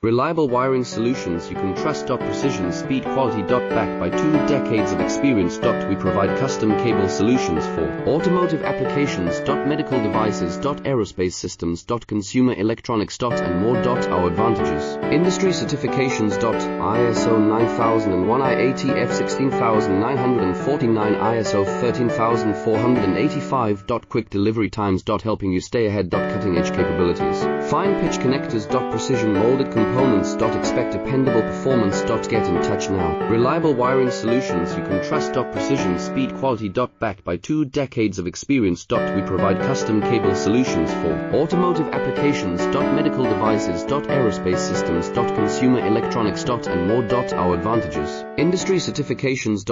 Reliable wiring solutions you can trust. Precision, speed, quality. Backed by 2 decades of experience. We provide custom cable solutions for automotive applications. Medical devices. Aerospace systems. Consumer electronics. And more. Our advantages: industry certifications. ISO 9001, IATF 16949, ISO 13485. Quick delivery times. Helping you stay ahead. Cutting edge capabilities. Fine pitch connectors. Precision molded components. Expect dependable performance. Get in touch now. Reliable wiring solutions you can trust. Precision, speed, quality. Backed by 2 decades of experience. We provide custom cable solutions for automotive applications. Medical devices. Aerospace systems. Consumer electronics. And more. Our advantages: industry certifications.